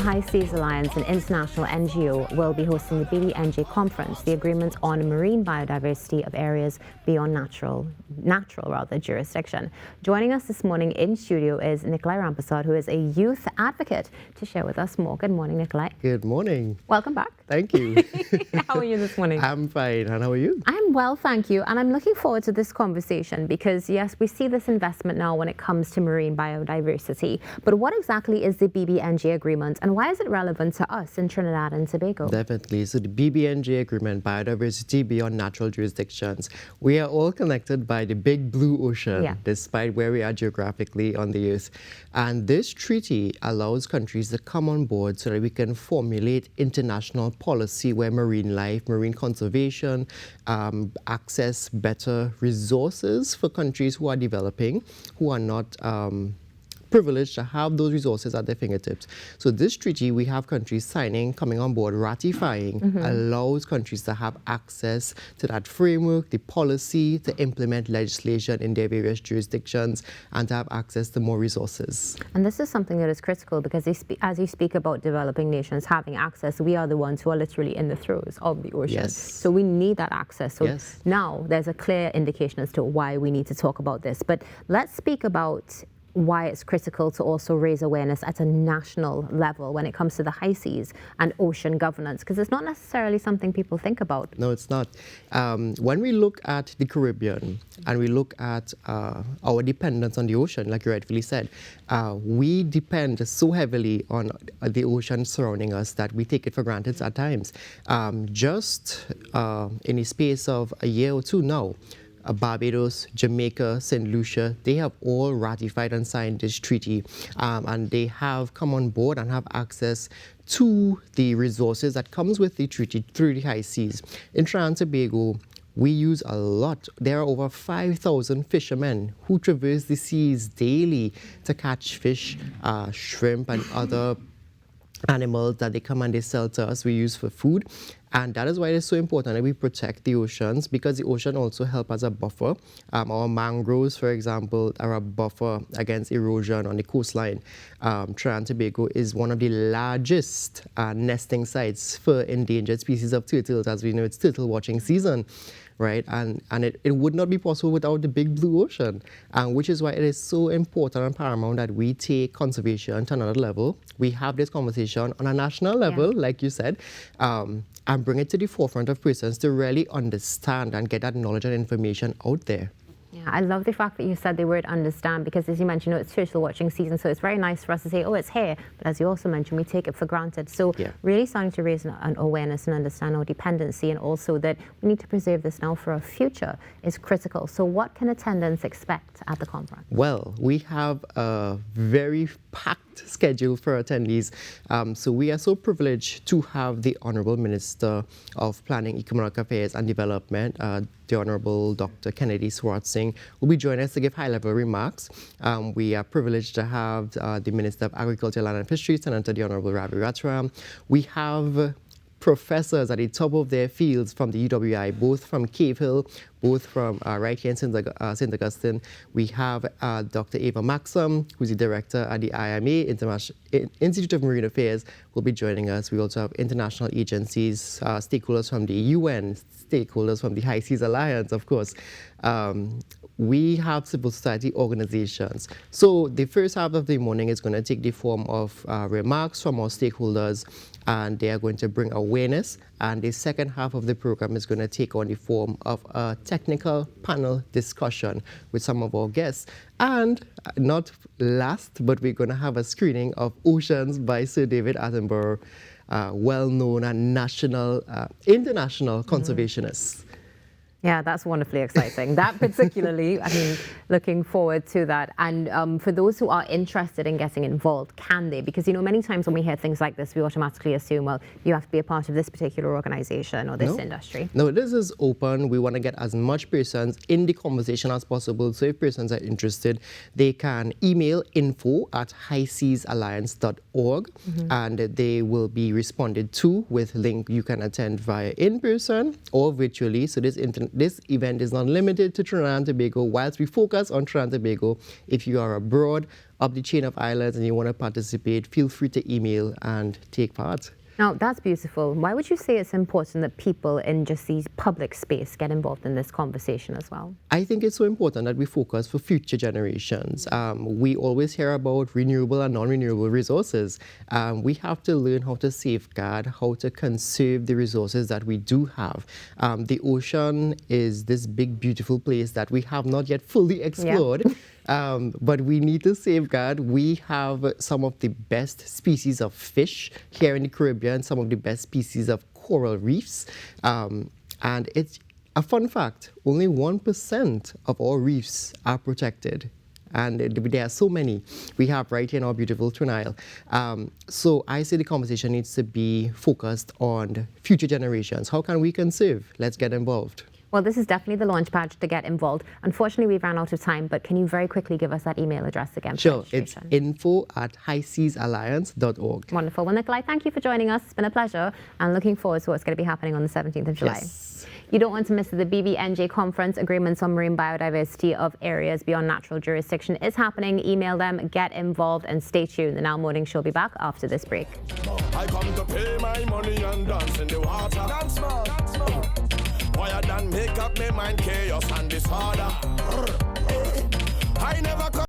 High Seas Alliance, an international NGO, will be hosting the BBNJ Conference, the agreement on marine biodiversity of areas beyond natural jurisdiction. Joining us this morning in studio is Nicholai Rampersad, who is a youth advocate, to share with us more. Good morning, Nicholai. Good morning. Welcome back. Thank you. How are you this morning? I'm fine. And how are you? I'm well, thank you. And I'm looking forward to this conversation because, yes, we see this investment now when it comes to marine biodiversity. But what exactly is the BBNJ agreement and why is it relevant to us in Trinidad and Tobago? Definitely. So the BBNJ agreement, biodiversity beyond natural jurisdictions. We are all connected by the big blue ocean, despite where we are geographically on the earth. And this treaty allows countries to come on board so that we can formulate international policy where marine life, marine conservation, access better resources for countries who are developing, who are not privileged to have those resources at their fingertips. So this treaty, we have countries signing, coming on board, ratifying, allows countries to have access to that framework, the policy, to implement legislation in their various jurisdictions, and to have access to more resources. And this is something that is critical because as you speak about developing nations having access, we are the ones who are literally in the throes of the ocean. Yes. So we need that access. So now there's a clear indication as to why we need to talk about this. But let's speak about why it's critical to also raise awareness at a national level when it comes to the high seas and ocean governance, because it's not necessarily something people think about. No, it's not. When we look at the Caribbean and we look at our dependence on the ocean, like you rightfully said, we depend so heavily on the ocean surrounding us that we take it for granted at times. Just in the space of a year or two now, Barbados, Jamaica, St. Lucia, they have all ratified and signed this treaty, and they have come on board and have access to the resources that comes with the treaty through the high seas. In Trinidad and Tobago, we use a lot. There are over 5,000 fishermen who traverse the seas daily to catch fish, shrimp, and other animals that they come and they sell to us, we use for food. And that is why it is so important that we protect the oceans, because the ocean also helps as a buffer. Our mangroves, for example, are a buffer against erosion on the coastline. Trinidad and Tobago is one of the largest nesting sites for endangered species of turtles. As we know, it's turtle watching season, right? And it would not be possible without the big blue ocean, which is why it is so important and paramount that we take conservation to another level. We have this conversation on a national level, like you said, and bring it to the forefront of persons to really understand and get that knowledge and information out there. Yeah, I love the fact that you said the word understand, because as you mentioned, it's turtle watching season, so it's very nice for us to say, oh, it's here, but as you also mentioned, we take it for granted. So really starting to raise an awareness and understand our dependency, and also that we need to preserve this now for our future is critical. So what can attendants expect at the conference? Well, we have a very packed schedule for attendees. So we are so privileged to have the Honorable Minister of Planning, Economic Affairs and Development, the Honorable Dr. Kennedy Swartzing, will be joining us to give high-level remarks. We are privileged to have the Minister of Agriculture, Land and Fisheries, Senator the Honorable Ravi Ratram. We have professors at the top of their fields from the UWI, both from Cave Hill, both from right here in St. Augustine. We have Dr. Ava Maxam, who's the director at the IMA, Institute of Marine Affairs, will be joining us. We also have international agencies, stakeholders from the UN, stakeholders from the High Seas Alliance, of course. We have civil society organizations. So the first half of the morning is going to take the form of remarks from our stakeholders, and they are going to bring awareness. And the second half of the program is going to take on the form of a technical panel discussion with some of our guests. And not last, but we're going to have a screening of Oceans by Sir David Attenborough, well-known and international conservationist. Yeah, that's wonderfully exciting. That particularly, I mean, looking forward to that. And for those who are interested in getting involved, can they? Because, you know, many times when we hear things like this, we automatically assume, well, you have to be a part of this particular organization or this industry. No, this is open. We want to get as much persons in the conversation as possible. So if persons are interested, they can email info@highseasalliance.org, and they will be responded to with link you can attend via in person or virtually. So this event is not limited to Trinidad and Tobago. Whilst we focus on Trinidad and Tobago, if you are abroad, up the chain of islands, and you want to participate, feel free to email and take part. Now, that's beautiful. Why would you say it's important that people in just these public space get involved in this conversation as well? I think it's so important that we focus for future generations. We always hear about renewable and non-renewable resources. We have to learn how to safeguard, how to conserve the resources that we do have. The ocean is this big, beautiful place that we have not yet fully explored. Yeah. But we need to safeguard. We have some of the best species of fish here in the Caribbean, some of the best species of coral reefs. And it's a fun fact, only 1% of all reefs are protected. And there are so many we have right here in our beautiful Twin Isle. So I say the conversation needs to be focused on future generations. How can we conserve? Let's get involved. Well, this is definitely the launch pad to get involved. Unfortunately, we've ran out of time, but can you very quickly give us that email address again? Sure, it's info@highseasalliance.org. Wonderful. Well, Nicholai, thank you for joining us. It's been a pleasure, and looking forward to what's going to be happening on the 17th of July. Yes. You don't want to miss the BBNJ Conference. Agreements on Marine Biodiversity of Areas Beyond Natural Jurisdiction is happening. Email them, get involved, and stay tuned. The Now Morning Show will be back after this break. I come to pay my money and dance in the water. Dance more, dance more. Why than make up my mind chaos and disorder. I never